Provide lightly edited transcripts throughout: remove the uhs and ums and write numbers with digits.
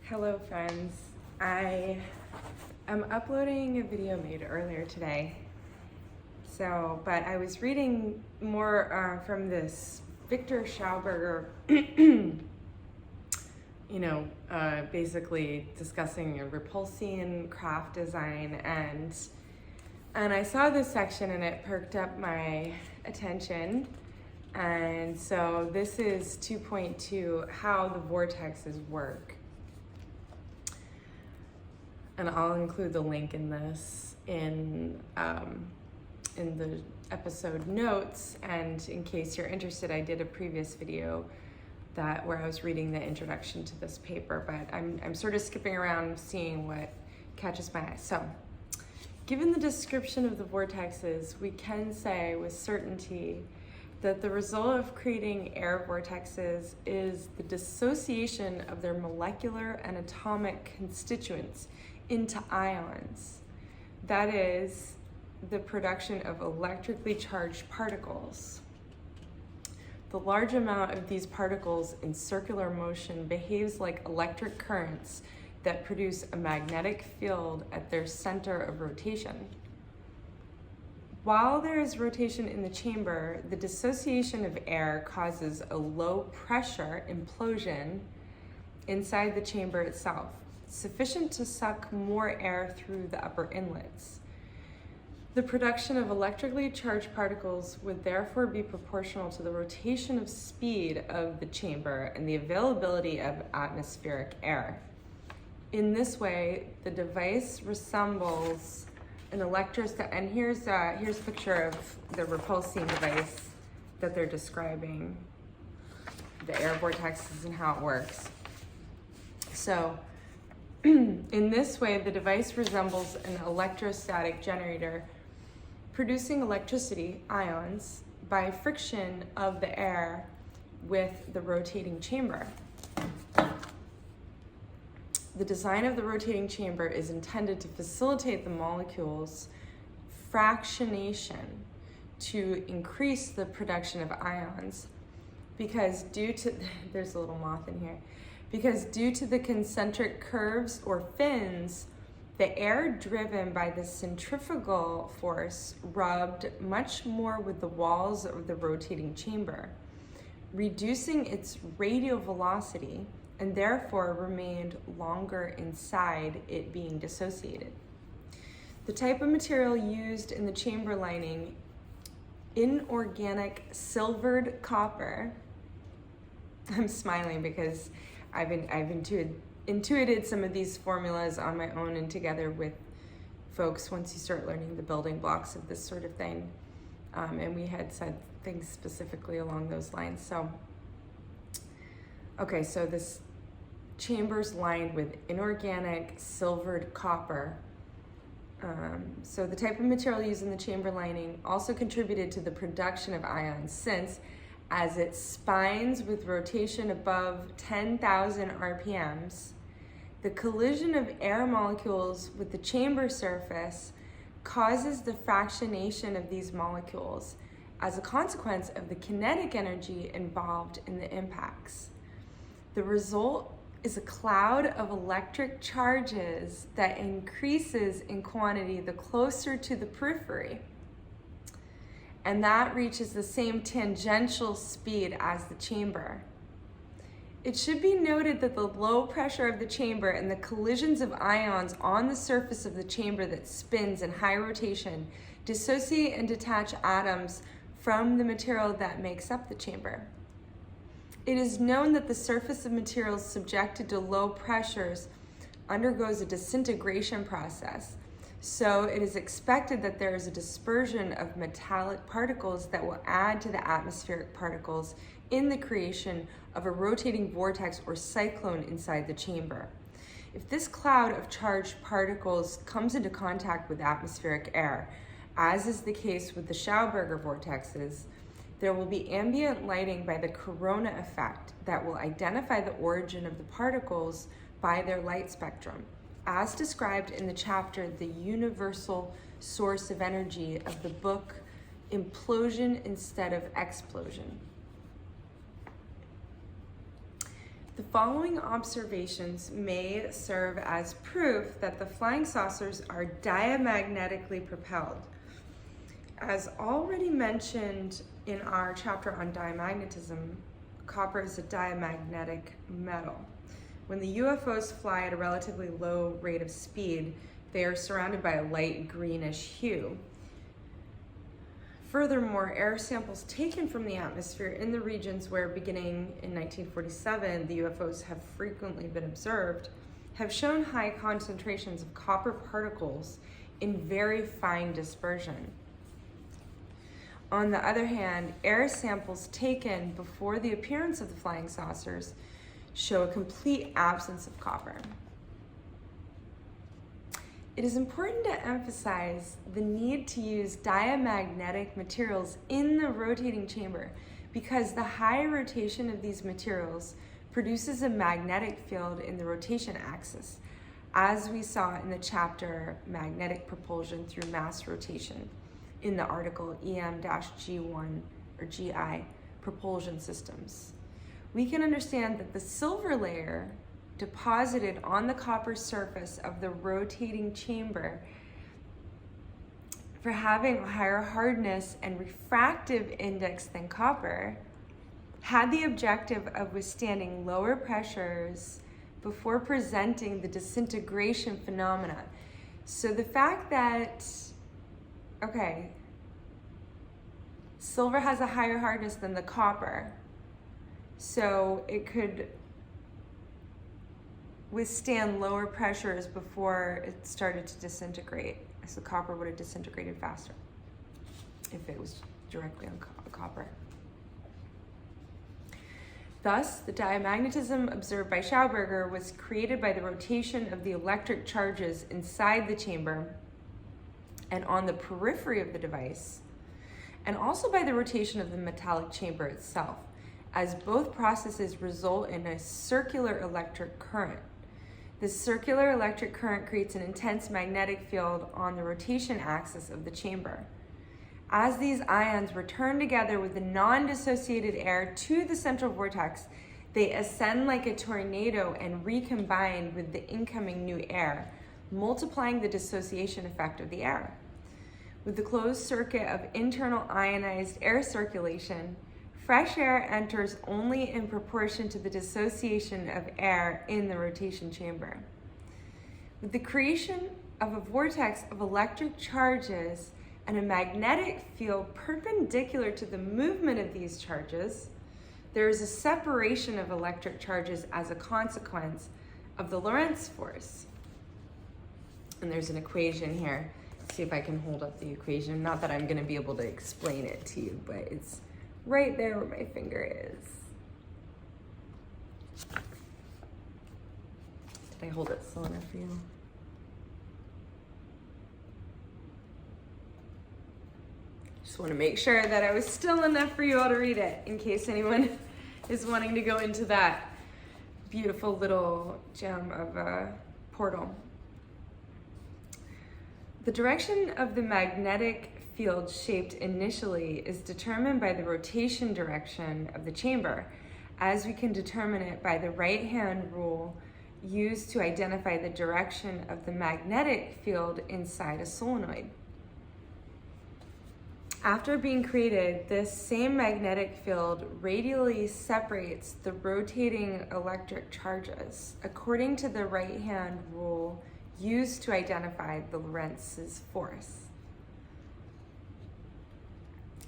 Hello friends, I am uploading a video made earlier today. But I was reading more from this Viktor Schauburger, basically discussing repulsine craft design, and I saw this section and it perked up my attention. And so this is 2.2, how the vortexes work. And I'll include the link in this in the episode notes. And in case you're interested, I did a previous video where I was reading the introduction to this paper, but I'm sort of skipping around seeing what catches my eye. So, given the description of the vortexes, we can say with certainty that the result of creating air vortexes is the dissociation of their molecular and atomic constituents into ions. That is, the production of electrically charged particles. The large amount of these particles in circular motion behaves like electric currents that produce a magnetic field at their center of rotation. While there is rotation in the chamber, the dissociation of air causes a low pressure implosion inside the chamber itself, sufficient to suck more air through the upper inlets. The production of electrically charged particles would therefore be proportional to the rotation of speed of the chamber and the availability of atmospheric air. In this way, the device resembles an electrostatic, and here's a picture of the repulsine device that they're describing, the air vortexes and how it works. So, in this way, the device resembles an electrostatic generator producing electricity, ions, by friction of the air with the rotating chamber. The design of the rotating chamber is intended to facilitate the molecules' fractionation to increase the production of ions because there's a little moth in here, because due to the concentric curves or fins, the air driven by the centrifugal force rubbed much more with the walls of the rotating chamber, reducing its radial velocity, and therefore remained longer inside it being dissociated. The type of material used in the chamber lining, inorganic silvered copper. I'm smiling because I've intuited some of these formulas on my own and together with folks once you start learning the building blocks of this sort of thing. And we had said things specifically along those lines. So this chamber's lined with inorganic silvered copper. So the type of material used in the chamber lining also contributed to the production of ions since, as it spins with rotation above 10,000 RPMs, the collision of air molecules with the chamber surface causes the fractionation of these molecules as a consequence of the kinetic energy involved in the impacts. The result is a cloud of electric charges that increases in quantity the closer to the periphery, and that reaches the same tangential speed as the chamber. It should be noted that the low pressure of the chamber and the collisions of ions on the surface of the chamber that spins in high rotation dissociate and detach atoms from the material that makes up the chamber. It is known that the surface of materials subjected to low pressures undergoes a disintegration process. So it is expected that there is a dispersion of metallic particles that will add to the atmospheric particles in the creation of a rotating vortex or cyclone inside the chamber. If this cloud of charged particles comes into contact with atmospheric air, as is the case with the Schauberger vortexes, there will be ambient lighting by the corona effect that will identify the origin of the particles by their light spectrum, as described in the chapter The Universal Source of Energy of the book Implosion Instead of Explosion. The following observations may serve as proof that the flying saucers are diamagnetically propelled. As already mentioned in our chapter on diamagnetism, copper is a diamagnetic metal. When the UFOs fly at a relatively low rate of speed, they are surrounded by a light greenish hue. Furthermore, air samples taken from the atmosphere in the regions where, beginning in 1947, the UFOs have frequently been observed, have shown high concentrations of copper particles in very fine dispersion. On the other hand, air samples taken before the appearance of the flying saucers show a complete absence of copper. It is important to emphasize the need to use diamagnetic materials in the rotating chamber because the high rotation of these materials produces a magnetic field in the rotation axis, as we saw in the chapter Magnetic Propulsion Through Mass Rotation in the article EM-G1 or GI propulsion systems. We can understand that the silver layer deposited on the copper surface of the rotating chamber for having a higher hardness and refractive index than copper had the objective of withstanding lower pressures before presenting the disintegration phenomena. So the fact that, okay, silver has a higher hardness than the copper, so it could withstand lower pressures before it started to disintegrate. So copper would have disintegrated faster if it was directly on copper. Thus, the diamagnetism observed by Schauberger was created by the rotation of the electric charges inside the chamber and on the periphery of the device, and also by the rotation of the metallic chamber itself, as both processes result in a circular electric current. This circular electric current creates an intense magnetic field on the rotation axis of the chamber. As these ions return together with the non-dissociated air to the central vortex, they ascend like a tornado and recombine with the incoming new air, multiplying the dissociation effect of the air. With the closed circuit of internal ionized air circulation, fresh air enters only in proportion to the dissociation of air in the rotation chamber. With the creation of a vortex of electric charges and a magnetic field perpendicular to the movement of these charges, there is a separation of electric charges as a consequence of the Lorentz force. And there's an equation here. See if I can hold up the equation. Not that I'm going to be able to explain it to you, but it's right there where my finger is. Did I hold it still enough for you? Just want to make sure that I was still enough for you all to read it in case anyone is wanting to go into that beautiful little gem of a portal. The direction of the magnetic field shaped initially is determined by the rotation direction of the chamber, as we can determine it by the right-hand rule used to identify the direction of the magnetic field inside a solenoid. After being created, this same magnetic field radially separates the rotating electric charges according to the right-hand rule used to identify the Lorentz's force.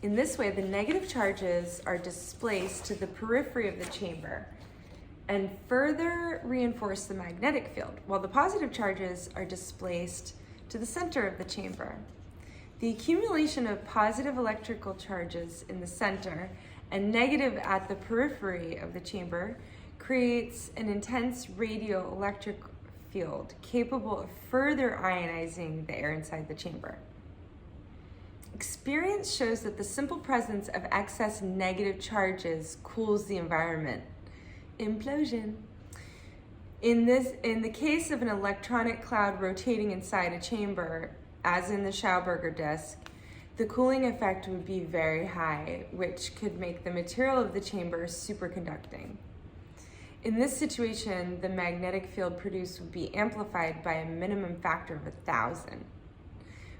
In this way, the negative charges are displaced to the periphery of the chamber and further reinforce the magnetic field, while the positive charges are displaced to the center of the chamber. The accumulation of positive electrical charges in the center and negative at the periphery of the chamber creates an intense radioelectric field capable of further ionizing the air inside the chamber. Experience shows that the simple presence of excess negative charges cools the environment. Implosion. In the case of an electronic cloud rotating inside a chamber, as in the Schauberger disk, the cooling effect would be very high, which could make the material of the chamber superconducting. In this situation, the magnetic field produced would be amplified by a minimum factor of 1,000.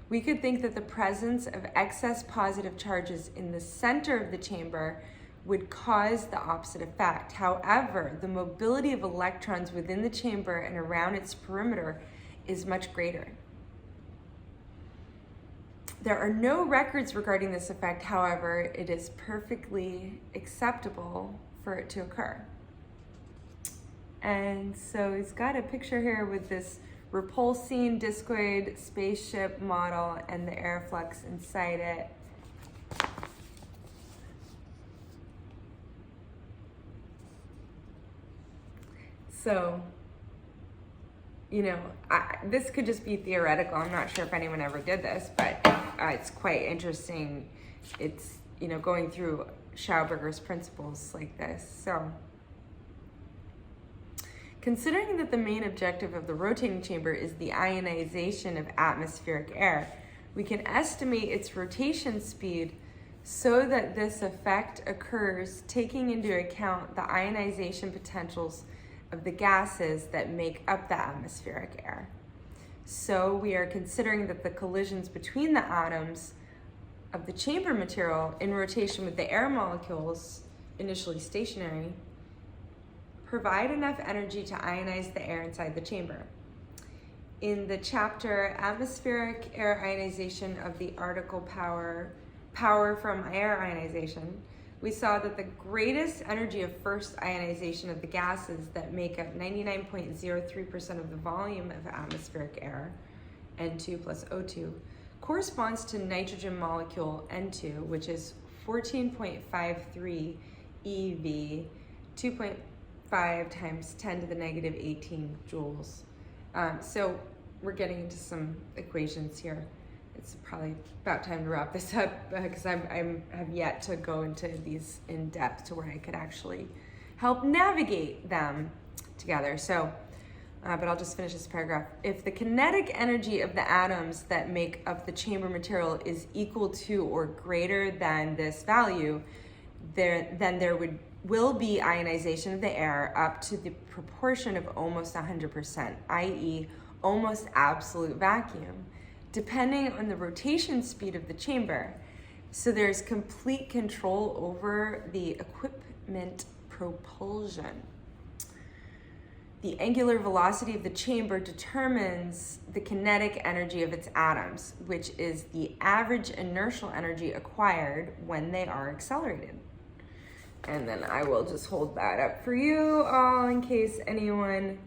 We could think that the presence of excess positive charges in the center of the chamber would cause the opposite effect. However, the mobility of electrons within the chamber and around its perimeter is much greater. There are no records regarding this effect. However, it is perfectly acceptable for it to occur. And so he's got a picture here with this repulsine discoid spaceship model and the air flux inside it. So, you know, this could just be theoretical. I'm not sure if anyone ever did this, but it's quite interesting. It's, you know, going through Schauberger's principles like this. So, considering that the main objective of the rotating chamber is the ionization of atmospheric air, we can estimate its rotation speed so that this effect occurs taking into account the ionization potentials of the gases that make up the atmospheric air. So we are considering that the collisions between the atoms of the chamber material in rotation with the air molecules, initially stationary, provide enough energy to ionize the air inside the chamber. In the chapter Atmospheric Air Ionization of the Article Power from Air Ionization, we saw that the greatest energy of first ionization of the gases that make up 99.03% of the volume of atmospheric air, N2 plus O2, corresponds to nitrogen molecule N2, which is 14.53 eV, 2.5 times 10 to the negative 18 joules. So we're getting into some equations here. It's probably about time to wrap this up because I have yet to go into these in depth to where I could actually help navigate them together. So, but I'll just finish this paragraph. If the kinetic energy of the atoms that make up the chamber material is equal to or greater than this value, then there will be ionization of the air up to the proportion of almost 100%, i.e. almost absolute vacuum, depending on the rotation speed of the chamber. So there's complete control over the equipment propulsion. The angular velocity of the chamber determines the kinetic energy of its atoms, which is the average inertial energy acquired when they are accelerated. And then I will just hold that up for you all in case anyone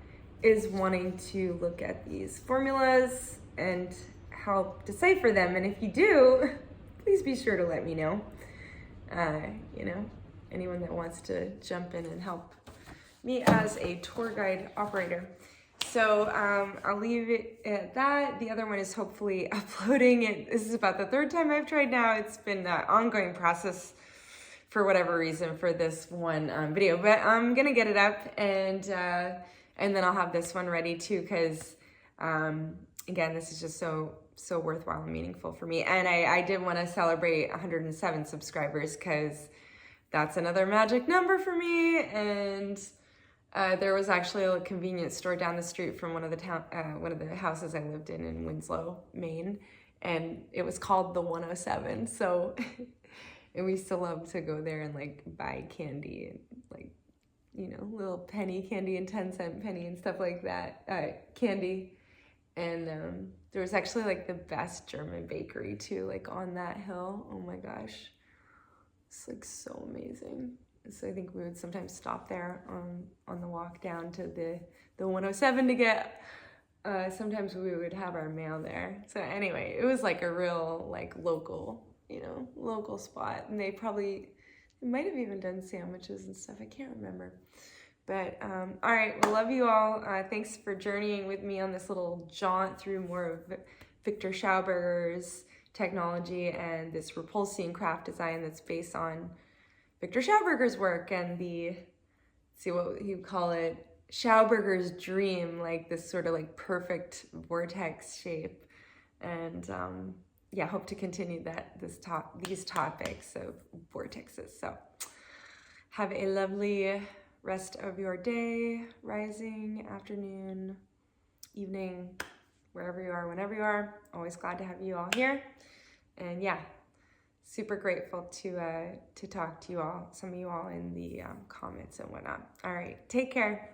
is wanting to look at these formulas and help decipher them. And if you do, please be sure to let me know. You know, anyone that wants to jump in and help me as a tour guide operator. So I'll leave it at that. The other one is hopefully uploading it. This is about the third time I've tried now. It's been an ongoing process for whatever reason for this one video, but I'm gonna get it up and then I'll have this one ready too, because again, this is just so worthwhile and meaningful for me. And I did want to celebrate 107 subscribers because that's another magic number for me. And there was actually a convenience store down the street from one of the houses I lived in Winslow, Maine, and it was called the 107. So, and we still love to go there and like buy candy and like, you know, little penny candy and 10-cent penny and stuff like that, candy. And there was actually like the best German bakery too, like on that hill. Oh my gosh, it's like so amazing. So I think we would sometimes stop there on the walk down to the 107 to get, sometimes we would have our mail there. So anyway, it was like a real like local, you know, local spot. And they might have even done sandwiches and stuff. I can't remember. But, all right, well, love you all. Thanks for journeying with me on this little jaunt through more of Viktor Schauburger's technology and this repulsine craft design that's based on Viktor Schauburger's work and see what you call it, Schauberger's dream, like this sort of like perfect vortex shape. And yeah, hope to continue these topics of vortexes. So have a lovely rest of your day, rising, afternoon, evening, wherever you are, whenever you are. Always glad to have you all here. And yeah, super grateful to talk to you all, some of you all in the comments and whatnot. All right, take care.